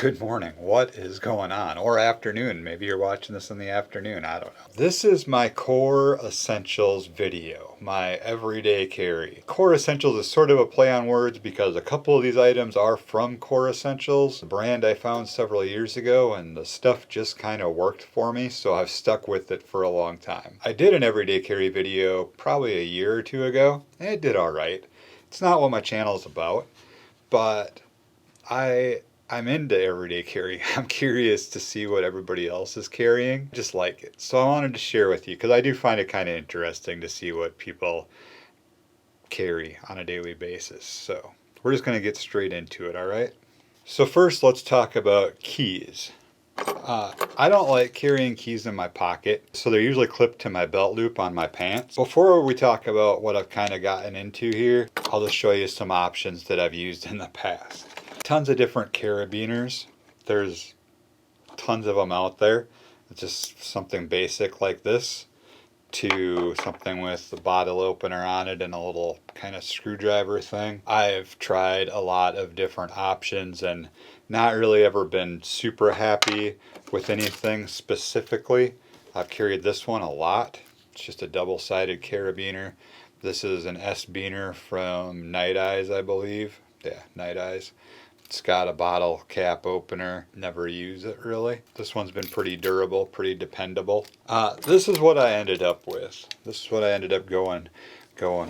Good morning. What is going on? Or afternoon. Maybe you're watching this in the afternoon. I don't know. This is my Core Essentials video, my everyday carry. Core Essentials is sort of a play on words because a couple of these items are from Core Essentials, a brand I found several years ago, and the stuff just kind of worked for me, so I've stuck with it for a long time. I did an everyday carry video probably a year or two ago, and it did alright. It's not what my channel is about, but I'm into everyday carry. I'm curious to see what everybody else is carrying. Just like it. So I wanted to share with you because I do find it kind of interesting to see what people carry on a daily basis. So we're just going to get straight into it, alright? So first let's talk about keys. I don't like carrying keys in my pocket, so they're usually clipped to my belt loop on my pants. Before we talk about what I've kind of gotten into here, I'll just show you some options that I've used in the past. Tons of different carabiners. There's tons of them out there. It's just something basic like this to something with the bottle opener on it and a little kind of screwdriver thing. I've tried a lot of different options and not really ever been super happy with anything specifically. I've carried this one a lot. It's just a double-sided carabiner. This is an S-biner from Night Eyes, I believe. Yeah, Night Eyes. It's got a bottle cap opener. Never use it really. This one's been pretty durable, pretty dependable. This is what I ended up with. This is what I ended up going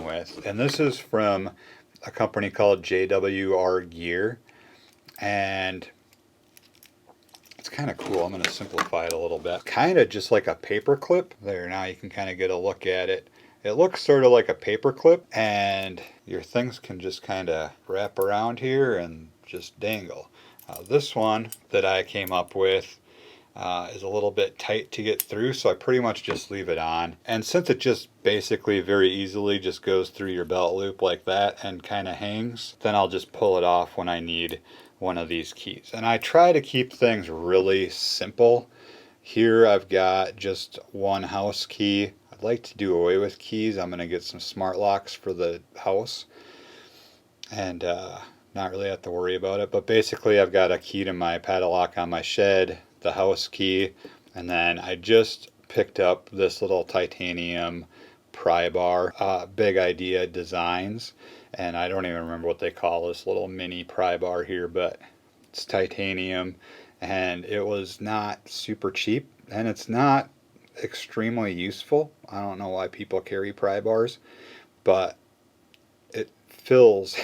with. And this is from a company called JWR Gear. And it's kind of cool. I'm going to simplify it a little bit. Kind of just like a paper clip. There, now you can kind of get a look at it. It looks sort of like a paper clip, and your things can just kind of wrap around here and just dangle. This one that I came up with is a little bit tight to get through, so I pretty much just leave it on. And since it just basically very easily just goes through your belt loop like that and kind of hangs, then I'll just pull it off when I need one of these keys. And I try to keep things really simple. Here I've got just one house key. I'd like to do away with keys. I'm going to get some smart locks for the house and not really have to worry about it. But basically I've got a key to my padlock on my shed, the house key, and then I just picked up this little titanium pry bar, Big Idea Designs, and I don't even remember what they call this little mini pry bar here, but it's titanium, and it was not super cheap, and it's not extremely useful. I don't know why people carry pry bars, but it fills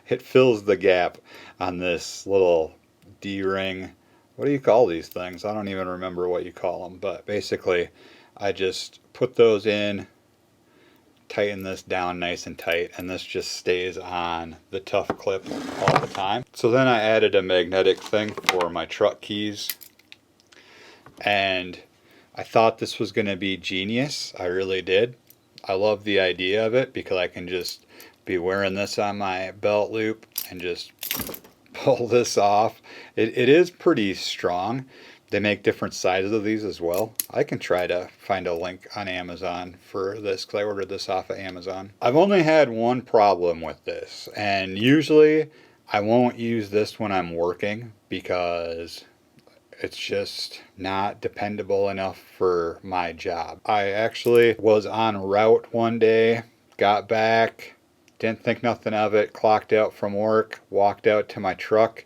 it fills the gap on this little D-ring. What do you call these things? I don't even remember what you call them, but basically I just put those in, tighten this down nice and tight, and this just stays on the tough clip all the time. So then I added a magnetic thing for my truck keys, and I thought this was going to be genius. I really did. I love the idea of it because I can just be wearing this on my belt loop and just pull this off. It is pretty strong. They make different sizes of these as well. I can try to find a link on Amazon for this because I ordered this off of Amazon. I've only had one problem with this, and usually I won't use this when I'm working because it's just not dependable enough for my job. I actually was en route one day, got back, didn't think nothing of it, clocked out from work, walked out to my truck,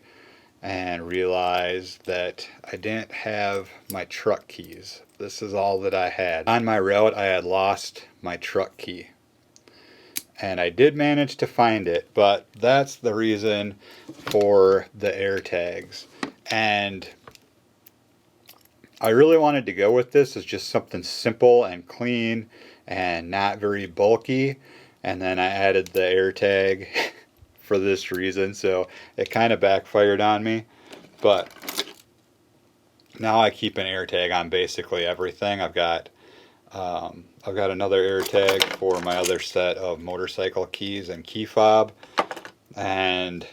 and realized that I didn't have my truck keys. This is all that I had. On my route, I had lost my truck key. And I did manage to find it, but that's the reason for the air tags. And I really wanted to go with this as just something simple and clean and not very bulky. And then I added the air tag for this reason, so it kind of backfired on me. But now I keep an air tag on basically everything. I've got another air tag for my other set of motorcycle keys and key fob, and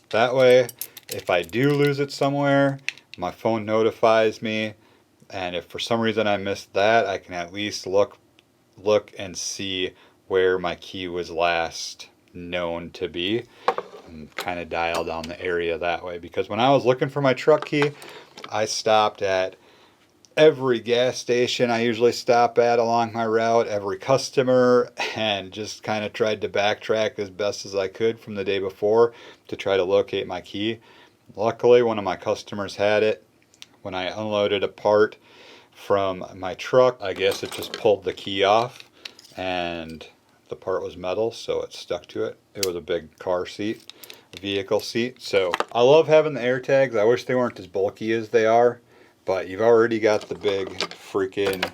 that way if I do lose it somewhere, my phone notifies me, and if for some reason I missed that, I can at least look and see where my key was last known to be. and kind of dial down the area that way. Because when I was looking for my truck key, I stopped at every gas station I usually stop at along my route, every customer, and just kind of tried to backtrack as best as I could from the day before to try to locate my key. Luckily, one of my customers had it. When I unloaded a part from my truck, I guess it just pulled the key off, and the part was metal, so it stuck to it. It was a big car seat, vehicle seat. So I love having the air tags. I wish they weren't as bulky as they are, but you've already got the big freaking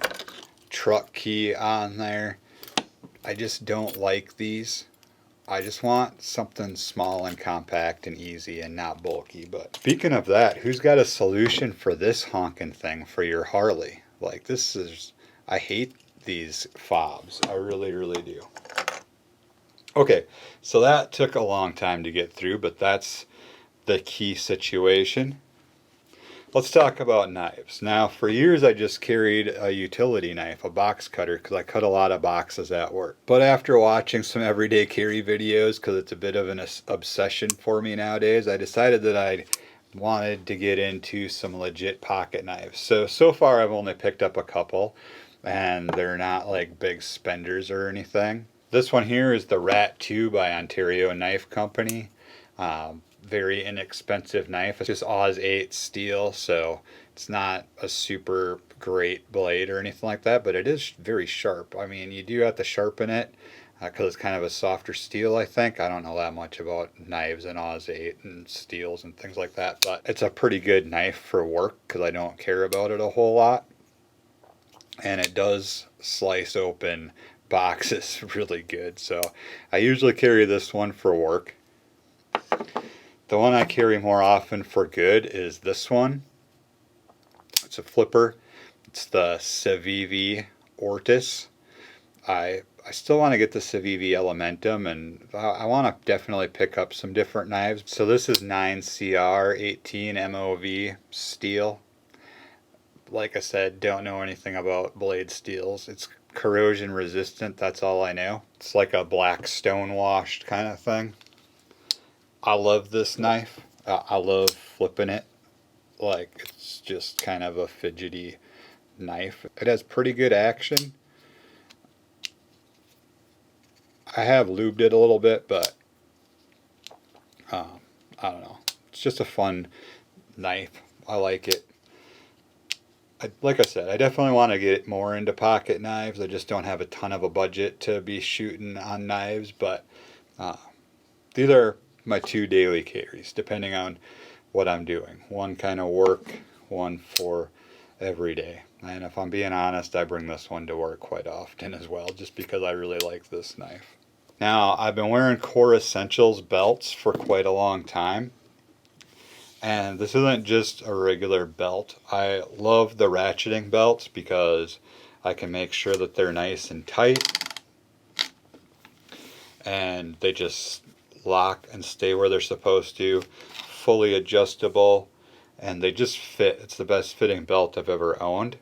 truck key on there. I just don't like these. I just want something small and compact and easy and not bulky. But speaking of that, who's got a solution for this honking thing for your Harley? Like, this is, I hate these fobs. I really, really do. Okay, so that took a long time to get through, but that's the key situation. Let's talk about knives. Now, for years I just carried a utility knife, a box cutter, because I cut a lot of boxes at work. But after watching some everyday carry videos, because it's a bit of an obsession for me nowadays, I decided that I wanted to get into some legit pocket knives. So far I've only picked up a couple, and they're not like big spenders or anything. This one here is the Rat 2 by Ontario Knife Company. Very inexpensive knife. It's just Oz 8 steel, so it's not a super great blade or anything like that, but it is very sharp. I mean, you do have to sharpen it because it's kind of a softer steel, I think. I don't know that much about knives and Oz 8 and steels and things like that, but it's a pretty good knife for work because I don't care about it a whole lot. And it does slice open boxes really good, so I usually carry this one for work. The one I carry more often for good is this one. It's a flipper. It's the Civivi Ortis. I still want to get the Civivi Elementum, and I want to definitely pick up some different knives. So this is 9CR18 MOV steel. Like I said, don't know anything about blade steels. It's corrosion resistant, that's all I know. It's like a black stone washed kind of thing. I love this knife. I love flipping it. Like, it's just kind of a fidgety knife. It has pretty good action. I have lubed it a little bit, but I don't know. It's just a fun knife. I like it. Like I said, I definitely want to get more into pocket knives. I just don't have a ton of a budget to be shooting on knives, but these are my 2 daily carries, depending on what I'm doing. One kind of work, one for every day. And if I'm being honest, I bring this one to work quite often as well, just because I really like this knife. Now, I've been wearing Core Essentials belts for quite a long time. And this isn't just a regular belt. I love the ratcheting belts because I can make sure that they're nice and tight. And they just lock and stay where they're supposed to. Fully adjustable. And they just fit. It's the best fitting belt I've ever owned.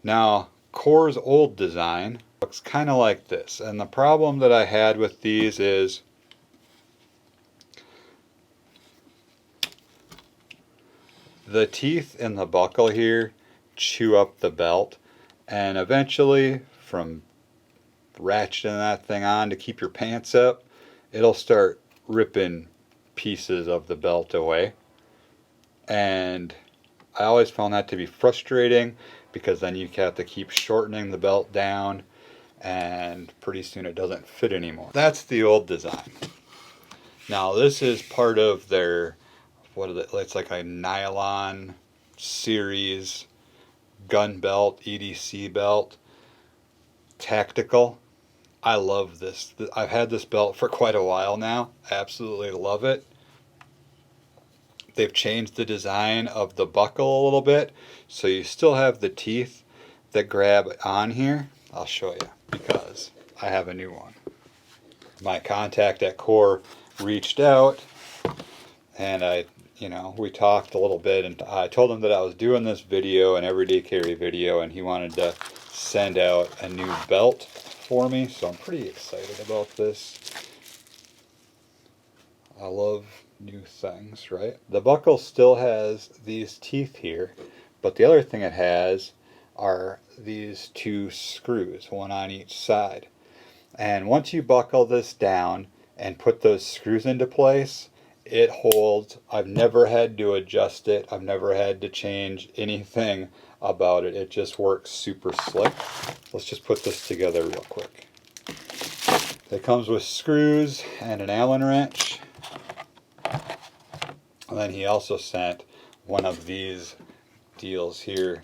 Now, Core's old design looks kind of like this. And the problem that I had with these is the teeth in the buckle here chew up the belt, and eventually from ratcheting that thing on to keep your pants up, it'll start ripping pieces of the belt away. And I always found that to be frustrating because then you have to keep shortening the belt down, and pretty soon it doesn't fit anymore. That's the old design. Now this is part of their, it's like a nylon series gun belt, EDC belt, tactical. I love this. I've had this belt for quite a while now. I absolutely love it. They've changed the design of the buckle a little bit, so you still have the teeth that grab on here. I'll show you because I have a new one. My contact at Core reached out, and we talked a little bit, and I told him that I was doing this video, an everyday carry video, and he wanted to send out a new belt for me, so I'm pretty excited about this. I love new things, right? The buckle still has these teeth here, but the other thing it has are these two screws, one on each side. And once you buckle this down and put those screws into place, it holds. I've never had to adjust it. I've never had to change anything about it. It just works super slick. Let's just put this together real quick. It comes with screws and an Allen wrench. And then he also sent one of these deals here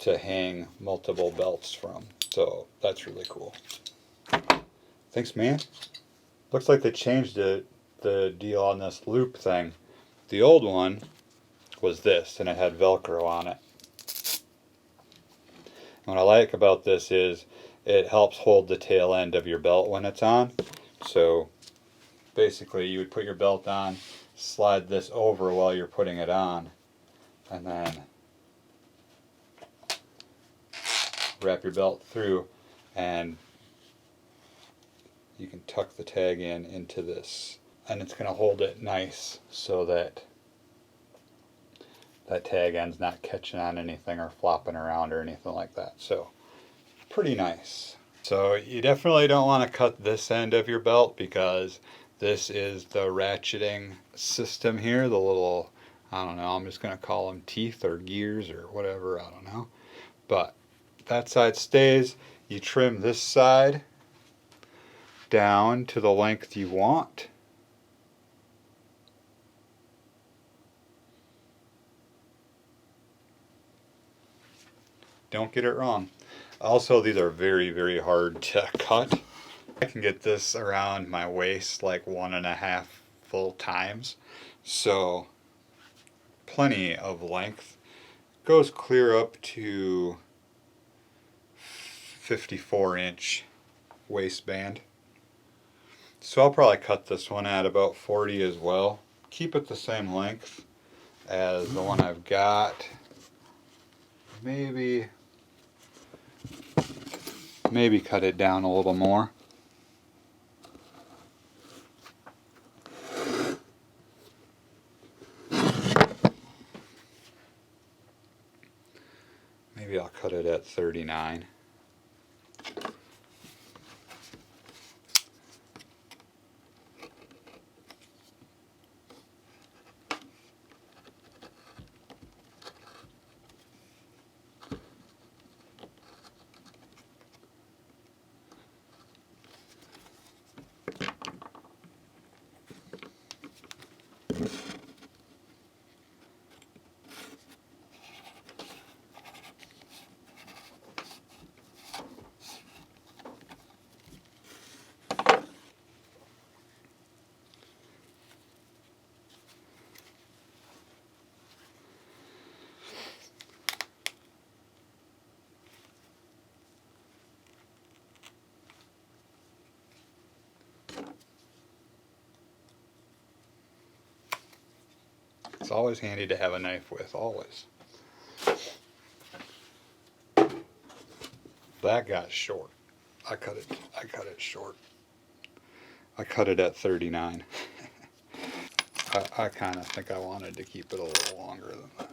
to hang multiple belts from. So that's really cool. Thanks, man. Looks like they changed the deal on this loop thing. The old one was this, and it had Velcro on it. What I like about this is it helps hold the tail end of your belt when it's on. So basically you would put your belt on, slide this over while you're putting it on, and then wrap your belt through, and you can tuck the tag into this, and it's going to hold it nice so that that tag end's not catching on anything or flopping around or anything like that. So pretty nice. So you definitely don't want to cut this end of your belt, because this is the ratcheting system here, the little, I don't know, I'm just going to call them teeth or gears or whatever, I don't know. But that side stays. You trim this side down to the length you want. Don't get it wrong. Also, these are very, very hard to cut. I can get this around my waist like 1.5 full times. So plenty of length. Goes clear up to 54-inch waistband. So I'll probably cut this one at about 40 as well. Keep it the same length as the one I've got. Maybe cut it down a little more. Maybe I'll cut it at 39. It's always handy to have a knife with, always. That got short. I cut it short. I cut it at 39. I kind of think I wanted to keep it a little longer than that.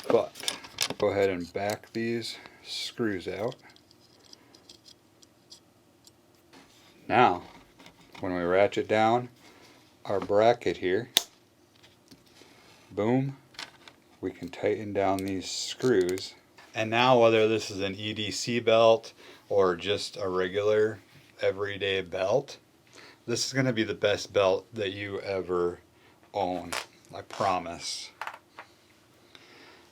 But go ahead and back these screws out. Now, when we ratchet down our bracket here, boom, we can tighten down these screws. And now, whether this is an EDC belt or just a regular everyday belt, this is going to be the best belt that you ever own. I promise.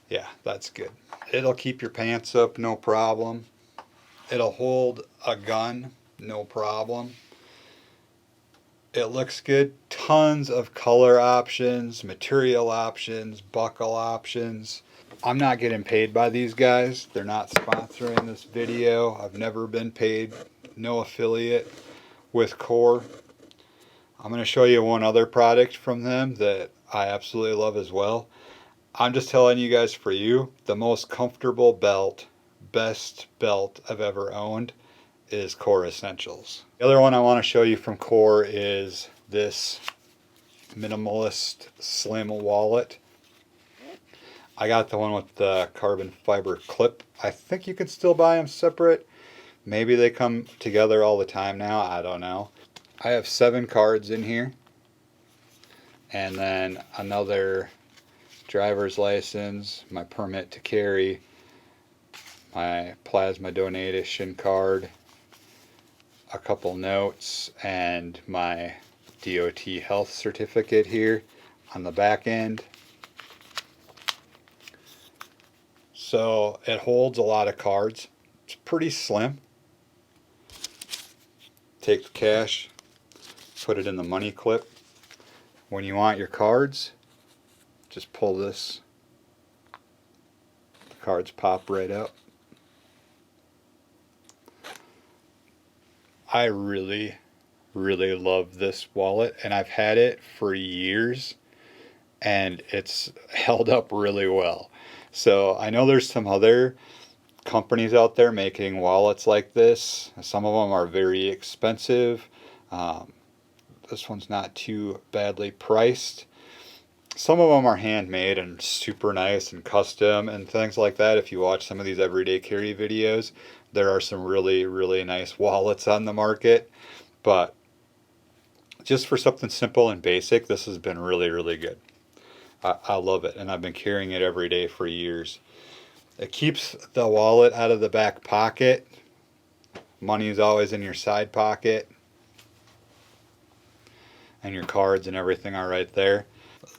Yeah, that's good. It'll keep your pants up, no problem. It'll hold a gun, no problem. It looks good. Tons of color options, material options, buckle options. I'm not getting paid by these guys. They're not sponsoring this video. I've never been paid. No affiliate with Core. I'm going to show you one other product from them that I absolutely love as well. I'm just telling you guys, for you, the most comfortable belt, best belt I've ever owned is Core Essentials. The other one I want to show you from Core is this minimalist slim wallet. I got the one with the carbon fiber clip. I think you can still buy them separate. Maybe they come together all the time now. I don't know. I have 7 cards in here. And then another driver's license, my permit to carry, my plasma donation card, a couple notes, and my DOT health certificate here on the back end. So it holds a lot of cards. It's pretty slim. Take the cash, put it in the money clip. When you want your cards, just pull this. The cards pop right out. I really, really love this wallet, and I've had it for years, and it's held up really well. So I know there's some other companies out there making wallets like this. Some of them are very expensive. This one's not too badly priced. Some of them are handmade and super nice and custom and things like that. If you watch some of these everyday carry videos, there are some really, really nice wallets on the market. But just for something simple and basic, this has been really, really good. I love it, and I've been carrying it every day for years. It keeps the wallet out of the back pocket. Money is always in your side pocket. And your cards and everything are right there.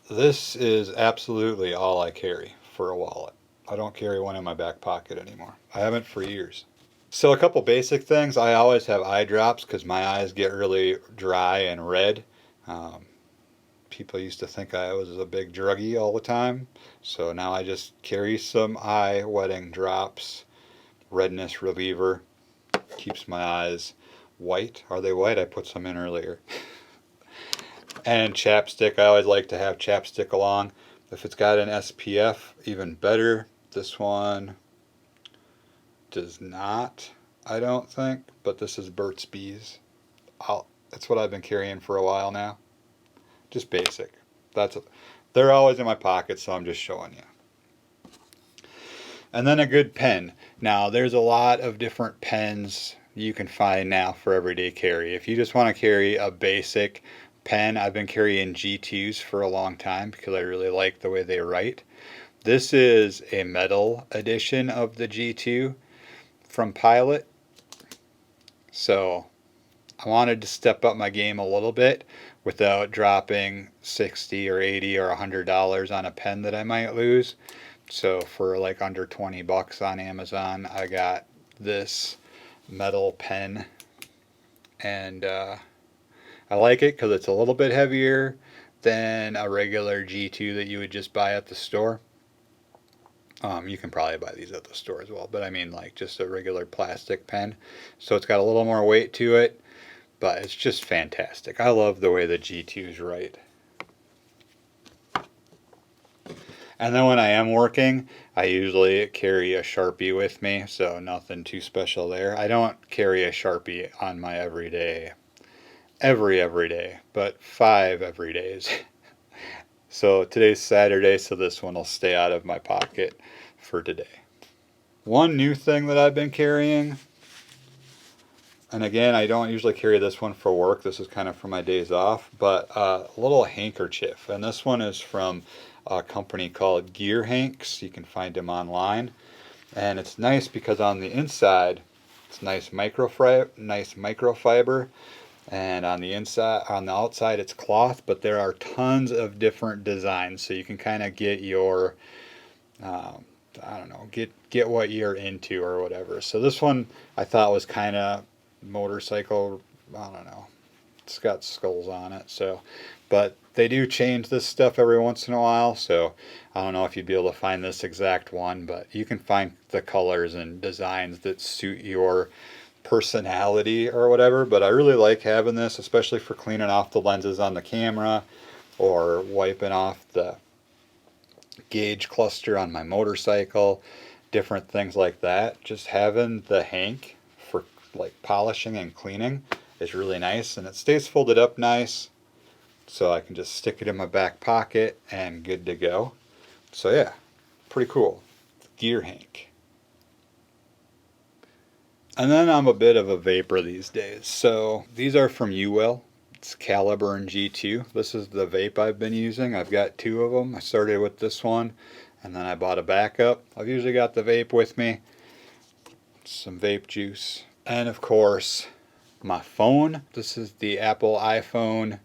This is absolutely all I carry for a wallet. I don't carry one in my back pocket anymore. I haven't for years. So a couple basic things. I always have eye drops because my eyes get really dry and red. People used to think I was a big druggie all the time. So now I just carry some eye wetting drops. Redness reliever. Keeps my eyes white. Are they white? I put some in earlier. And chapstick. I always like to have chapstick along. If it's got an SPF, even better. This one does not, I don't think. But this is Burt's Bees. That's what I've been carrying for a while now. Just basic. They're always in my pocket, so I'm just showing you. And then a good pen. Now, there's a lot of different pens you can find now for everyday carry. If you just want to carry a basic pen, I've been carrying G2s for a long time because I really like the way they write. This is a metal edition of the G2 from Pilot. So I wanted to step up my game a little bit without dropping $60 or $80 or $100 on a pen that I might lose. So for like under $20 on Amazon, I got this metal pen, and I like it because it's a little bit heavier than a regular G2 that you would just buy at the store. You can probably buy these at the store as well, but I mean like just a regular plastic pen. So it's got a little more weight to it, but it's just fantastic. I love the way the G2s write. And then when I am working, I usually carry a Sharpie with me, so nothing too special there. I don't carry a Sharpie on my everyday, every day, but 5 everydays. So today's Saturday, so this one will stay out of my pocket for today. One new thing that I've been carrying, and again, I don't usually carry this one for work. This is kind of for my days off, but a little handkerchief. And this one is from a company called Gear Hanks. You can find them online. And it's nice because on the inside, it's nice microfiber. And on the inside, on the outside, it's cloth, but there are tons of different designs, so you can kind of get your, I don't know, get what you're into or whatever. So this one I thought was kind of motorcycle, I don't know. It's got skulls on it, so, but they do change this stuff every once in a while, so I don't know if you'd be able to find this exact one, but you can find the colors and designs that suit your personality or whatever. But I really like having this, especially for cleaning off the lenses on the camera or wiping off the gauge cluster on my motorcycle, different things like that. Just having the hank for like polishing and cleaning is really nice, and it stays folded up nice. so I can just stick it in my back pocket and good to go. So yeah, pretty cool. Gear Hank. And then I'm a bit of a vapor these days. So these are from UL. It's Caliber and G2. This is the vape I've been using. I've got two of them. I started with this one and then I bought a backup. I've usually got the vape with me. Some vape juice. And of course, my phone. This is the Apple iPhone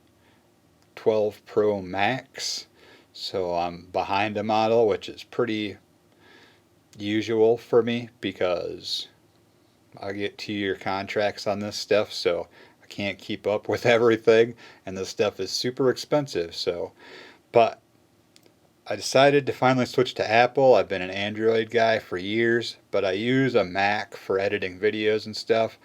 12 Pro Max. So I'm behind a model, which is pretty usual for me because I get 2-year contracts on this stuff, so I can't keep up with everything, and this stuff is super expensive. So, but I decided to finally switch to Apple. I've been an Android guy for years, but I use a Mac for editing videos and stuff.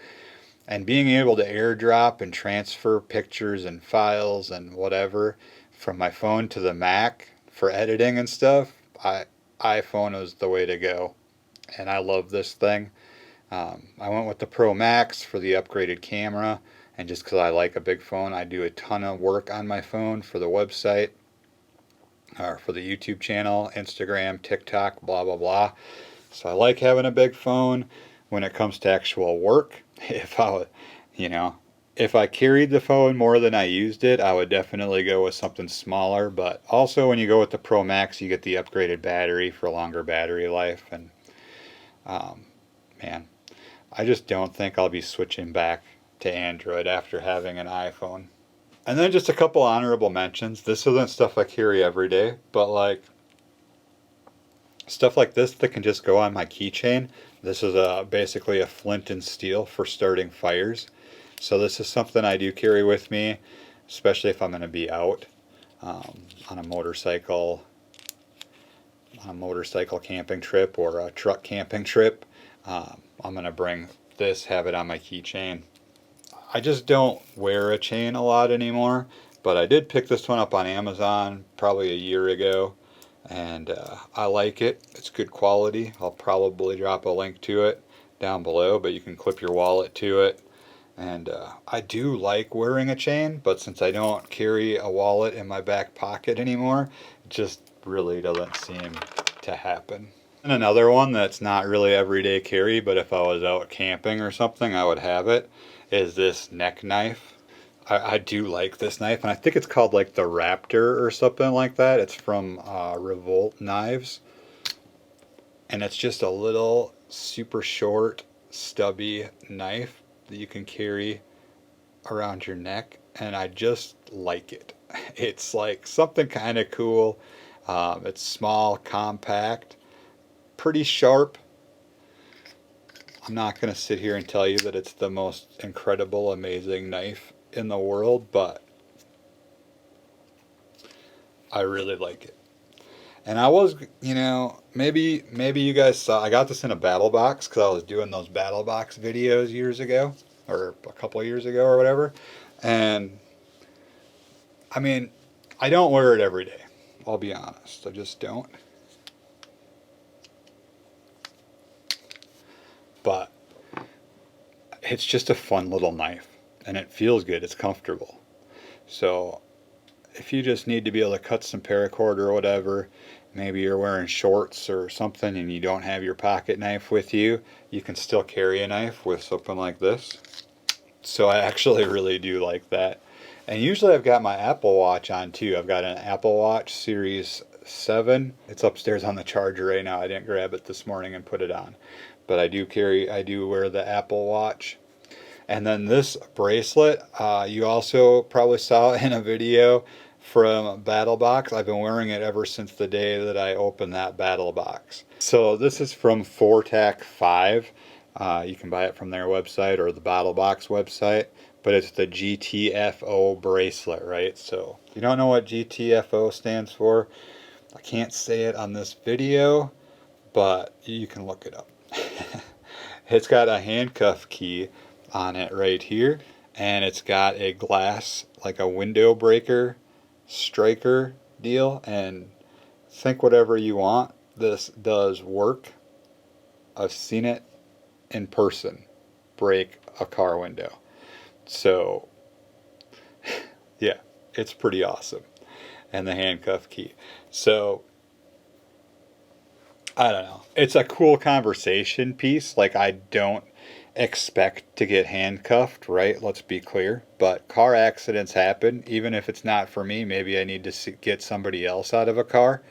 And being able to airdrop and transfer pictures and files and whatever from my phone to the Mac for editing and stuff, iPhone is the way to go. And I love this thing. I went with the Pro Max for the upgraded camera, and just because I like a big phone, I do a ton of work on my phone for the website, or for the YouTube channel, Instagram, TikTok, blah, blah, blah. So I like having a big phone when it comes to actual work. If I carried the phone more than I used it, I would definitely go with something smaller. But also when you go with the Pro Max, you get the upgraded battery for longer battery life. And man, I just don't think I'll be switching back to Android after having an iPhone. And then just a couple honorable mentions. This isn't stuff I carry every day, but like stuff like this that can just go on my keychain. This is basically a flint and steel for starting fires. So this is something I do carry with me, especially if I'm going to be out on a motorcycle camping trip or a truck camping trip. I'm going to bring this, have it on my keychain. I just don't wear a chain a lot anymore, but I did pick this one up on Amazon probably a year ago, and I like it. It's good quality. I'll probably drop a link to it down below, but you can clip your wallet to it. And I do like wearing a chain, but since I don't carry a wallet in my back pocket anymore, it just really doesn't seem to happen. And another one that's not really everyday carry, but if I was out camping or something, I would have it, is this neck knife. I do like this knife, and I think it's called like the Raptor or something like that. It's from Revolt Knives. And it's just a little super short, stubby knife that you can carry around your neck, and I just like it. It's like something kind of cool. It's small, compact, pretty sharp. I'm not going to sit here and tell you that it's the most incredible, amazing knife in the world, but I really like it. And I was, maybe you guys saw, I got this in a battle box because I was doing those battle box videos years ago, or a couple of years ago or whatever. And I mean, I don't wear it every day. I'll be honest. I just don't. But it's just a fun little knife, and it feels good. It's comfortable. So if you just need to be able to cut some paracord or whatever, maybe you're wearing shorts or something and you don't have your pocket knife with you, you can still carry a knife with something like this. So I actually really do like that. And usually I've got my Apple Watch on too. I've got an Apple Watch Series 7. It's upstairs on the charger right now. I didn't grab it this morning and put it on. But I do wear the Apple Watch. And then this bracelet, you also probably saw in a video from Battle Box. I've been wearing it ever since the day that I opened that Battle Box. So this is from Fortac 5. You can buy it from their website or the Battle Box website. But it's the Gtfo bracelet, right? So if you don't know what Gtfo stands for, I can't say it on this video, but you can look it up. It's got a handcuff key on it right here, and it's got a glass, like a window breaker striker deal, and think whatever you want, this does work. I've seen it in person break a car window. So yeah, It's pretty awesome. And the handcuff key. So, I don't know. It's a cool conversation piece. Like, I don't expect to get handcuffed, right? Let's be clear. But car accidents happen. Even if it's not for me, maybe I need to get somebody else out of a car.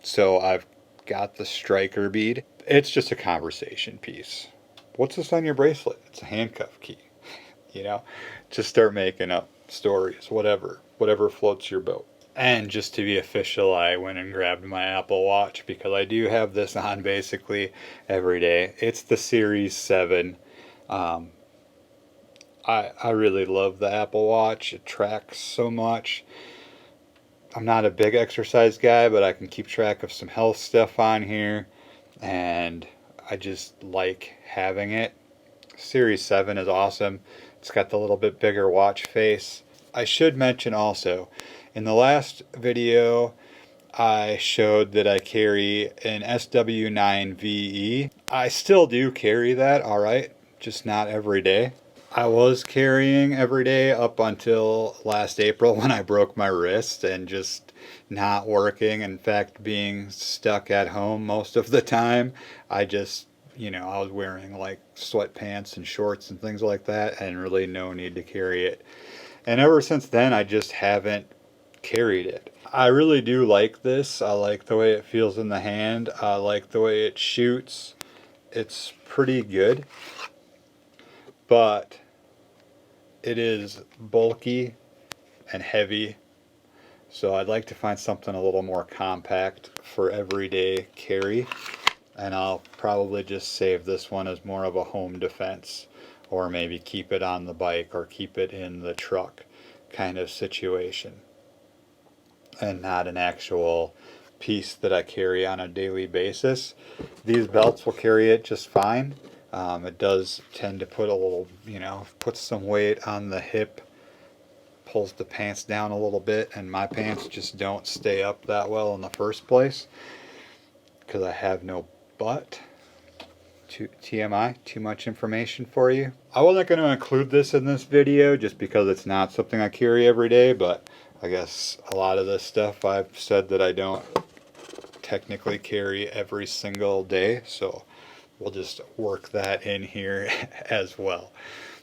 So I've got the striker bead. It's just a conversation piece. What's this on your bracelet? It's a handcuff key. You know, just start making up stories, whatever floats your boat. And just to be official, I went and grabbed my Apple Watch because I do have this on basically every day. It's the Series 7. I really love the Apple Watch. It tracks so much. I'm not a big exercise guy, but I can keep track of some health stuff on here. And I just like having it. Series 7 is awesome. It's got the little bit bigger watch face. I should mention also, in the last video, I showed that I carry an SW9VE. I still do carry that, alright, just not every day. I was carrying every day up until last April when I broke my wrist and just not working. In fact, being stuck at home most of the time, I just, I was wearing like sweatpants and shorts and things like that, and really no need to carry it. And ever since then, I just haven't carried it. I really do like this. I like the way it feels in the hand. I like the way it shoots. It's pretty good. But it is bulky and heavy. So I'd like to find something a little more compact for everyday carry. And I'll probably just save this one as more of a home defense. Or maybe keep it on the bike or keep it in the truck kind of situation. And not an actual piece that I carry on a daily basis. These belts will carry it just fine. It does tend to put a little, puts some weight on the hip, pulls the pants down a little bit, and my pants just don't stay up that well in the first place because I have no butt. TMI, too much information for you. I wasn't going to include this in this video just because it's not something I carry every day, but I guess a lot of this stuff I've said that I don't technically carry every single day, so we'll just work that in here as well.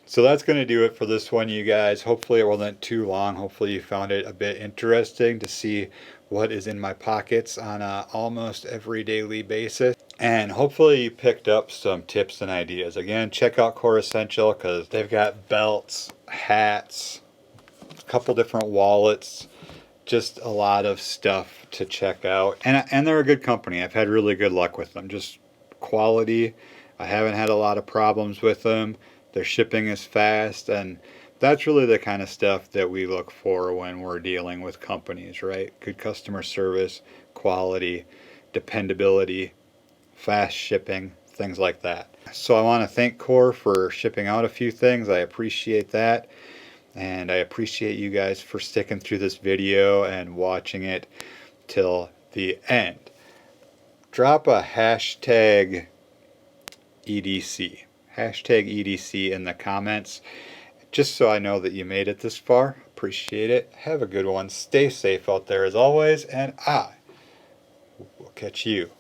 So that's going to do it for this one, you guys. Hopefully it wasn't too long. Hopefully you found it a bit interesting to see what is in my pockets on a almost every daily basis. And hopefully you picked up some tips and ideas. Again, check out Core Essential because they've got belts, hats, a couple different wallets, just a lot of stuff to check out. And they're a good company. I've had really good luck with them. Just quality. I haven't had a lot of problems with them. Their shipping is fast, and that's really the kind of stuff that we look for when we're dealing with companies, right? Good customer service, quality, dependability, fast shipping, things like that. So I want to thank Core for shipping out a few things. I appreciate that. And I appreciate you guys for sticking through this video and watching it till the end. Drop a hashtag EDC. Hashtag EDC in the comments. Just so I know that you made it this far. Appreciate it. Have a good one. Stay safe out there as always. And I will catch you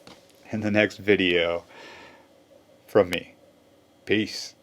in the next video from me. Peace.